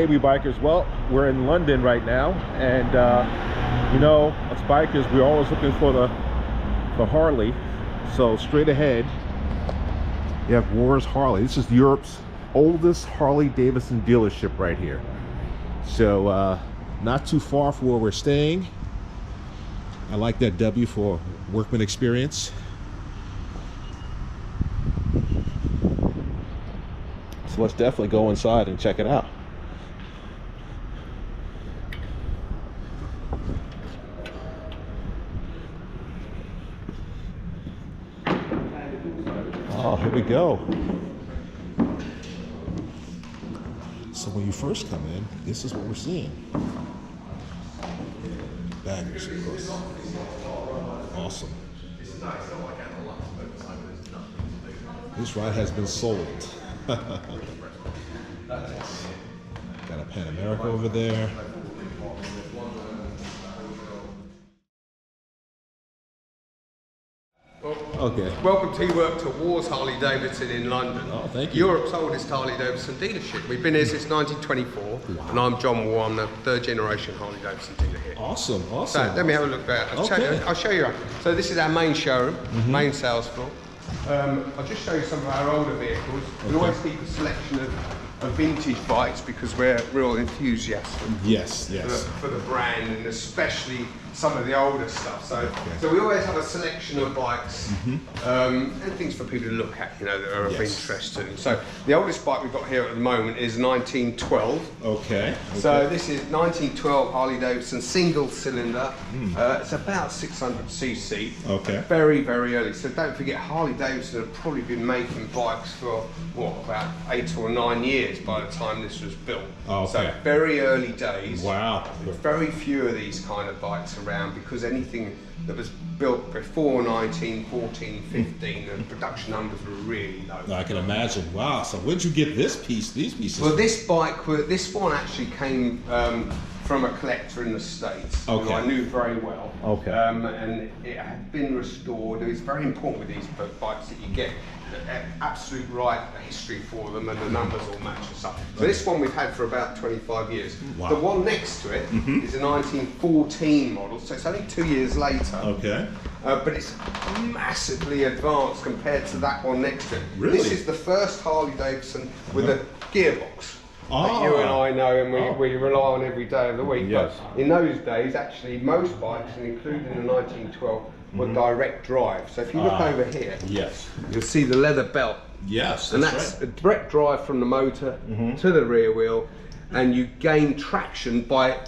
Hey, we bikers. Well, we're in London right now, and you know, us bikers, we're always looking for the Harley. So straight ahead, you have Warr's Harley. This is Europe's oldest Harley-Davidson dealership right here. So not too far from where we're staying. I like that W for Workman Experience. So let's definitely go inside and check it out. Oh, here we go. So when you first come in, this is what we're seeing. Baggers, of course. Awesome. This ride has been sold. Got a Pan America over there. Okay. Welcome to Warr's Harley-Davidson in London. Oh, thank you. Europe's oldest Harley-Davidson dealership. We've been here since 1924, wow. And I'm John Warr. I'm the third generation Harley-Davidson dealer here. Awesome, awesome. So let me have a look there. I'll show you around. So this is our main showroom, main sales floor. I'll just show you some of our older vehicles. We always keep a selection of vintage bikes because we're real enthusiasts for the brand, and especially some of the older stuff. So we always have a selection of bikes and things for people to look at, you know, that are of interest to them. So the oldest bike we've got here at the moment is 1912. Okay. So this is 1912 Harley-Davidson single cylinder. It's about 600cc. Okay. Very, very early. So don't forget, Harley-Davidson have probably been making bikes for what, about 8 or 9 years by the time this was built. Okay. So very early days. Wow. With very few of these kind of bikes around, because anything that was built before 1914, 15, the production numbers were really low. I can imagine. Wow. So where'd you get this piece? These pieces? Well, this one actually came from a collector in the States, who I knew very well. Okay. And it had been restored. It's very important with these bikes that you get absolute right history for them, and the numbers all match and stuff. So this one we've had for about 25 years. Wow. The one next to it is a 1914 model, so it's only 2 years later. Okay. But it's massively advanced compared to that one next to it. Really? This is the first Harley-Davidson with a gearbox. That you and I know, and we rely on every day of the week. Yes. But in those days, actually, most bikes, and including the 1912, were direct drive. So if you look over here, you'll see the leather belt. Yes, and that's a direct drive from the motor to the rear wheel, and you gain traction by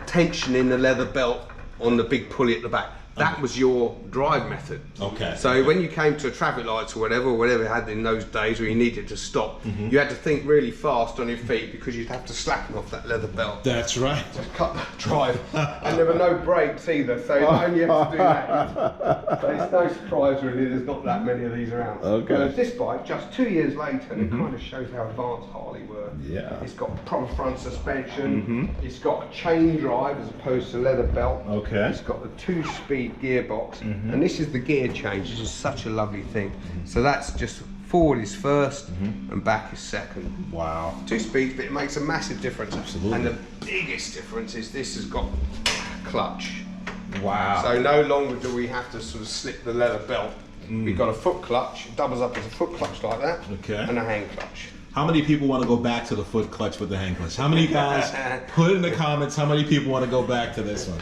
tensioning the leather belt on the big pulley at the back. That was your drive method. Okay. So when you came to traffic lights or whatever you had in those days where you needed to stop, you had to think really fast on your feet because you'd have to slacken off that leather belt. That's right. To cut that drive. And there were no brakes either, so you only have to do that. So it's no surprise really, there's not that many of these around. Okay. Whereas this bike, just 2 years later, and it kind of shows how advanced Harley were. Yeah. It's got proper front suspension. It's got a chain drive as opposed to leather belt. Okay. It's got the 2-speed gearbox, and this is the gear change. This is such a lovely thing. So that's just forward is first and back is second. Wow. 2 speeds, but it makes a massive difference. Absolutely. And the biggest difference is this has got clutch. Wow. So no longer do we have to sort of slip the leather belt. We've got a foot clutch. It doubles up as a foot clutch like that. Okay. And a hand clutch. How many people want to go back to the foot clutch with the hand clutch? How many guys? Put in the comments how many people want to go back to this one.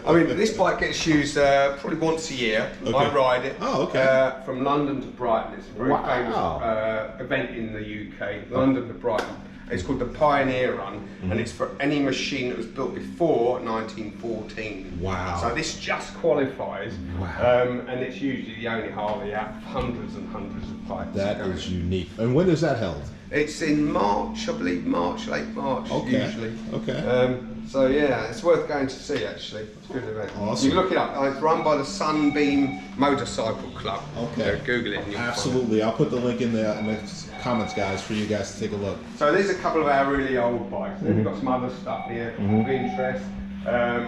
I mean, this bike gets used probably once a year. Okay. I ride it. Oh, okay. From London to Brighton. It's a very famous event in the UK. London to Brighton. It's called the Pioneer Run, and it's for any machine that was built before 1914. Wow. So this just qualifies, and it's usually the only Harley out of hundreds and hundreds of bikes. That is unique. And when is that held? It's in March, I believe, late March, usually. Okay. So yeah, it's worth going to see actually. It's a good event. Awesome. You look it up. It's run by the Sunbeam Motorcycle Club. Okay. Google it and you'll Absolutely. I'll put the link in the comments, guys, for you guys to take a look. So there's a couple of our really old bikes. Then we've got some other stuff here of interest.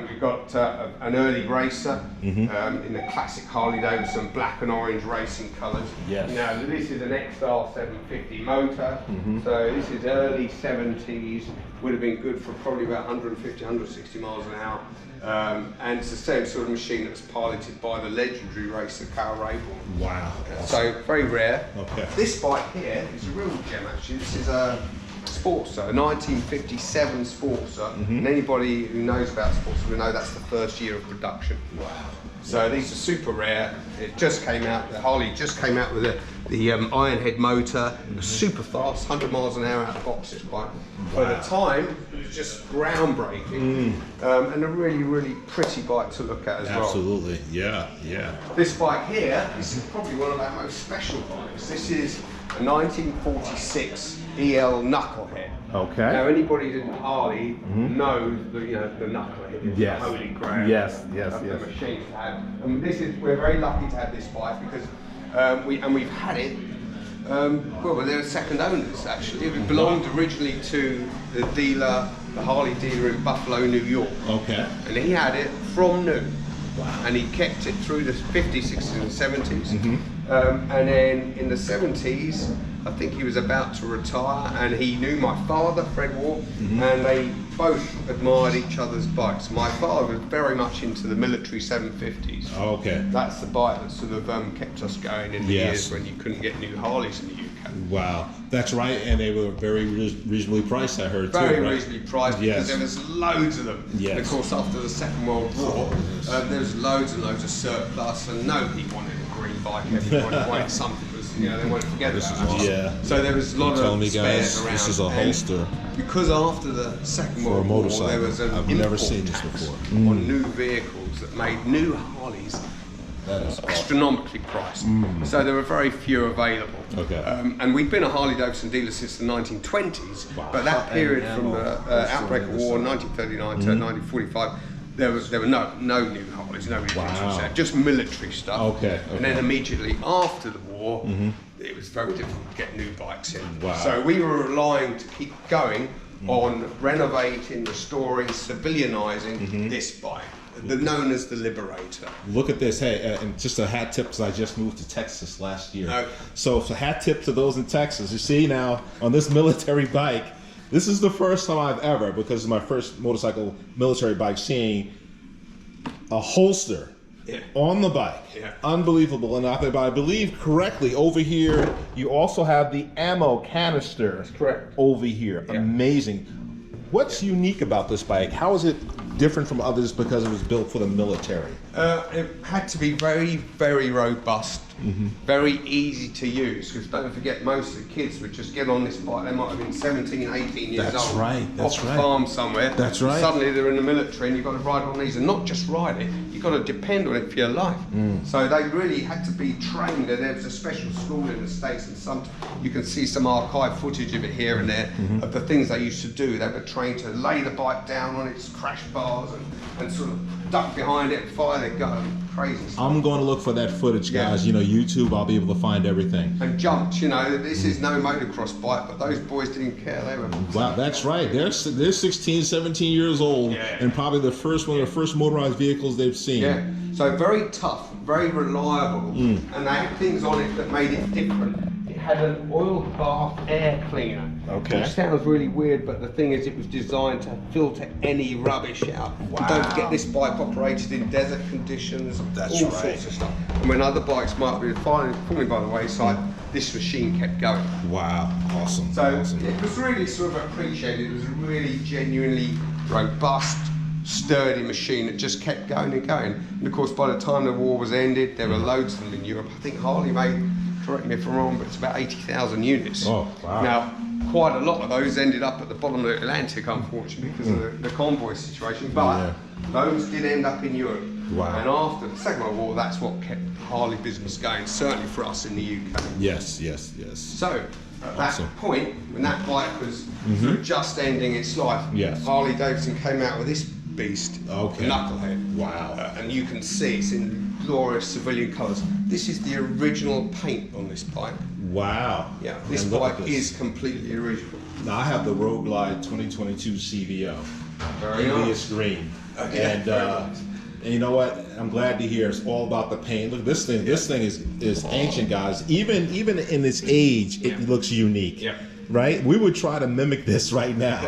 We've got an early racer in the classic Harley-Davidson black and orange racing colours. Yes. Now this is an XR750 motor, so this is early 70s, would have been good for probably about 150, 160 miles an hour. And it's the same sort of machine that was piloted by the legendary racer Carl Rayborn. Wow. So very rare. Okay. This bike here is a real gem actually. This is a Sportster, a 1957 Sportster, and anybody who knows about Sportster will know that's the first year of production. Wow. So these are super rare. It just came out, the Harley just came out with the iron head motor, super fast, 100 miles an hour out of the box this bike. For the time, it was just groundbreaking, and a really, really pretty bike to look at as well. Absolutely, yeah, yeah. This bike here, this is probably one of our most special bikes. This is a 1946 EL knucklehead. Okay. Now anybody who's in Harley knows the the knucklehead is the holy grail. Yes, The machine to have. And we're very lucky to have this bike because we've had it. Well, they're second owners actually. It belonged originally to the dealer, the Harley dealer in Buffalo, New York. Okay. And he had it from new. Wow. And he kept it through the 50s, 60s and 70s. And then in the 70s, I think he was about to retire, and he knew my father, Fred Warr, and they both admired each other's bikes. My father was very much into the military 750s. Okay. That's the bike that sort of kept us going in the years when you couldn't get new Harleys in the UK. Wow, that's right, and they were very reasonably priced, I heard, very too, right? reasonably priced, because there was loads of them. Yes. And of course, after the Second World War, there was loads and loads of surplus, and nobody wanted a green bike. Everybody wanted something. They wanted to forget about it. So there was a lot of spares around. This is a holster. Because after the Second World War, there was an I've never seen this before. On new vehicles that made new Harleys astronomically priced. So there were very few available. Okay. And we've been a Harley-Davidson dealer since the 1920s, but that period from the outbreak of war, 1939 to 1945, there were no new Harleys, no reductions, just military stuff. Okay. And then immediately after the war, it was very difficult to get new bikes in. Wow. So we were relying to keep going on renovating, restoring, civilianising this bike, known as the Liberator. Look at this, hey, and just a hat tip, because I just moved to Texas last year. So it's a hat tip to those in Texas. You see now, on this military bike, this is the first time I've ever, because it's my first motorcycle military bike, seeing a holster on the bike. Unbelievable. And if I believe correctly, over here, you also have the ammo canister. That's correct. Over here. Amazing. What's unique about this bike? How is it different from others because it was built for the military? It had to be very, very robust, very easy to use, because don't forget, most of the kids would just get on this bike. They might have been 17, 18 years old. That's right. Off the farm somewhere. That's right. Suddenly they're in the military and you've got to ride on these, and not just ride it, you've got to depend on it for your life. So they really had to be trained, and there was a special school in the States, and you can see some archive footage of it here and there, of the things they used to do. They were trained to lay the bike down on its crash bars and sort of duck behind it and fire their gun. Crazy stuff. I'm going to look for that footage, guys. You know, YouTube, I'll be able to find everything. And jumped, this is no motocross bike, but those boys didn't care. They were... Wow, that's right. They're 16, 17 years old, and probably the first one of the first motorized vehicles they've seen. So very tough, very reliable, and they had things on it that made it different. It had an oil bath air cleaner, which sounds really weird, but the thing is, it was designed to filter any rubbish out. Wow. Don't forget, this bike operated in desert conditions, all sorts of stuff. And when other bikes might be falling by the wayside, this machine kept going. Wow, awesome. So it was really sort of appreciated. It was a really genuinely robust, sturdy machine that just kept going and going. And of course, by the time the war was ended, there were loads of them in Europe. I think Harley made, correct me if I'm wrong, but it's about 80,000 units. Oh, wow. Now, quite a lot of those ended up at the bottom of the Atlantic, unfortunately, because of the convoy situation, but those did end up in Europe. Wow. And after the Second World War, that's what kept Harley business going, certainly for us in the UK. Yes. So, at that point, when that bike was sort of just ending its life, Harley-Davidson came out with this beast, the Knucklehead. Wow. And you can see it's in glorious civilian colours. This is the original paint on this bike. Wow. Yeah, this bike is completely original. Now I have the Road Glide 2022 CVO. Very previous green. And you know what? I'm glad to hear it's all about the paint. Look, this thing. This thing is ancient, guys. Even in its age, it looks unique. Yeah. Right? We would try to mimic this right now.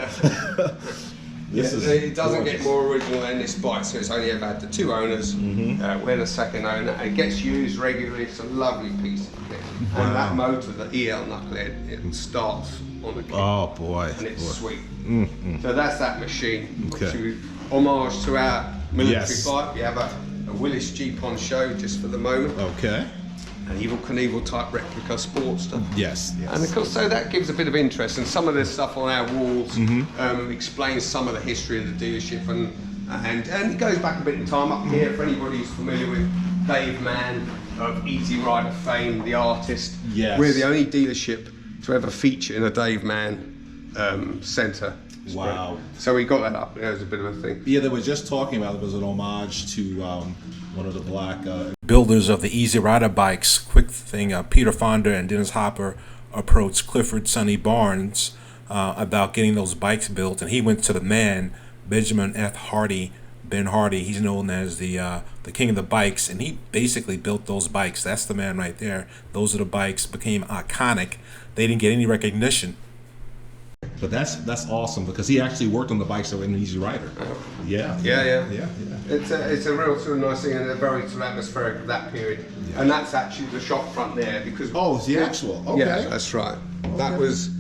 It doesn't get more original than this bike, so it's only ever had the 2 owners. We're the second owner. It gets used regularly. It's a lovely piece of kit. And that motor, the EL knucklehead, it starts on the kit. Oh boy! And it's sweet. So that's that machine. Okay. To homage to our military bike, we have a Willis Jeep on show just for the moment. Okay. An Evel Knievel type replica Sportster. Yes. And of course, so that gives a bit of interest, and some of the stuff on our walls explains some of the history of the dealership, and it goes back a bit in time. Up here, for anybody who's familiar with Dave Mann of Easy Rider fame, the artist, we're the only dealership to ever feature in a Dave Mann centre. Wow. So we got that up. It was a bit of a thing. Yeah, they were just talking about it was an homage to one of the black builders of the Easy Rider bikes. Quick thing, Peter Fonda and Dennis Hopper approached Clifford Sonny Barnes about getting those bikes built, and he went to the man, Benjamin F. Hardy. Ben Hardy, he's known as the king of the bikes, and he basically built those bikes. That's the man right there. Those are the bikes, became iconic. They didn't get any recognition. But that's awesome, because he actually worked on the bikes that were in Easy Rider. Yeah. It's a real sort of nice thing, and a very sort of atmospheric of that period. Yeah. And that's actually the shop front there, because it's the actual. Okay. Yeah, that's right. Okay. That was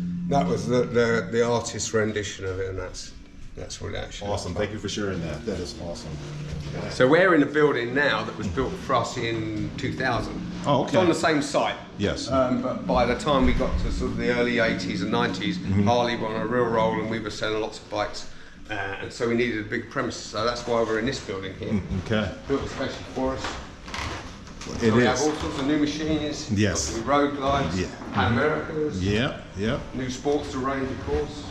the artist's rendition of it, and that's what it actually. Awesome. Thank you for sharing that. That is awesome. So we're in a building now that was built for us in 2000. Oh, okay. It's on the same site. Yes. But by the time we got to sort of the early 80s and 90s, Harley were on a real roll, and we were selling lots of bikes. And so we needed a big premises, so that's why we're in this building here. Okay. Built especially for us. It is. We have all sorts of new machines. Yes. New road glides. Pan Americas. Yeah. New Sportster range, of course.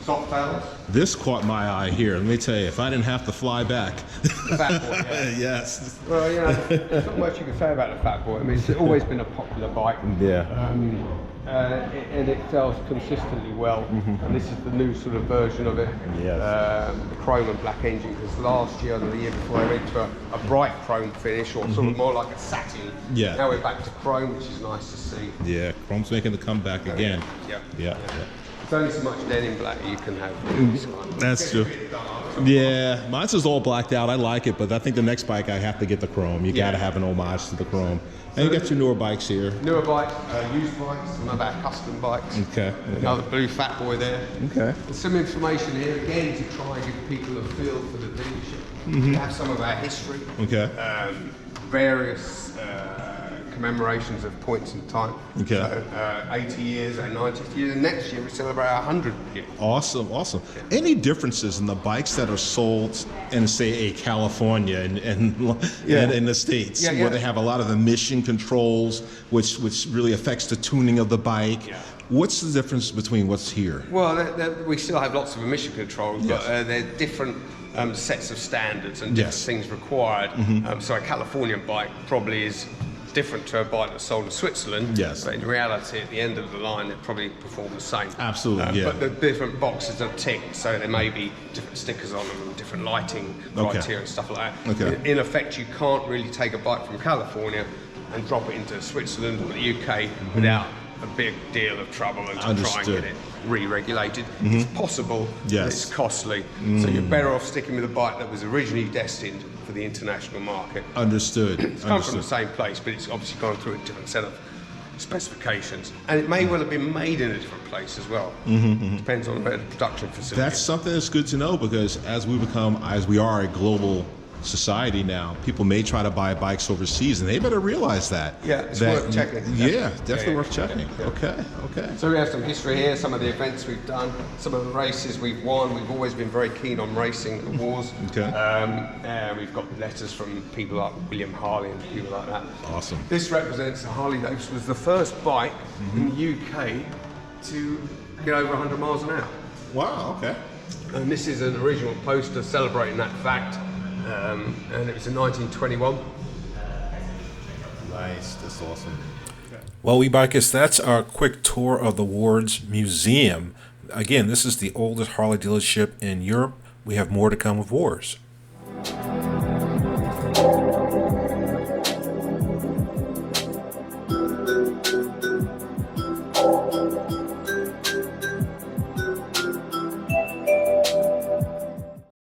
Soft paddles. This caught my eye here. Let me tell you, if I didn't have to fly back. The Fat Boy, yeah. Yes. Well, there's not much you can say about the Fat Boy. I mean, it's always been a popular bike. Yeah. And it sells consistently well. And this is the new sort of version of it. Yes. The chrome and black engine, because last year and the year before I went to a bright chrome finish, or sort of more like a satin. Yeah. Now we're back to chrome, which is nice to see. Yeah, chrome's making the comeback again. Yeah. There's only so much denim black you can have. That's true. Yeah, mine's is all blacked out. I like it, but I think the next bike I have to get the chrome. You got to have an homage to the chrome. And you got your newer bikes here. Newer bikes, used bikes, some of our custom bikes. Okay. Another blue Fat Boy there. Okay. There's some information here again to try and give people a feel for the dealership. We have some of our history. Okay. Various commemorations of points in time. Okay. So 80 years and 90 years, and next year we celebrate our 100 years. Awesome. Yeah. Any differences in the bikes that are sold in, say, California and in the States, where they have a lot of emission controls, which really affects the tuning of the bike? Yeah. What's the difference between what's here? Well, we still have lots of emission controls, but they're different sets of standards and different things required. So a Californian bike probably is different to a bike that's sold in Switzerland. Yes. But in reality, at the end of the line, they probably perform the same. Absolutely, But the different boxes are ticked, so there may be different stickers on them and different lighting criteria and stuff like that. Okay. In effect, you can't really take a bike from California and drop it into Switzerland or the UK without a big deal of trouble and to try and get it re-regulated. It's possible, but it's costly. So you're better off sticking with a bike that was originally destined for the international market. Understood. It's come from the same place, but it's obviously gone through a different set of specifications. And it may well have been made in a different place as well. Depends on the production facility. That's something that's good to know, because as we are a global society now, people may try to buy bikes overseas, and they better realize that. Yeah, it's worth checking. Yeah, definitely worth checking. Okay. So we have some history here, some of the events we've done, some of the races we've won. We've always been very keen on racing and wars. Okay. We've got letters from people like William Harley and people like that. Awesome. This represents the Harley-Davidson. Was the first bike in the UK to get over 100 miles an hour. Wow, okay. And this is an original poster celebrating that fact. And it was in 1921. Nice, that's awesome. Well, we bikers, that's our quick tour of the Ward's Museum. Again, this is the oldest Harley dealership in Europe, we have more to come with Warrs.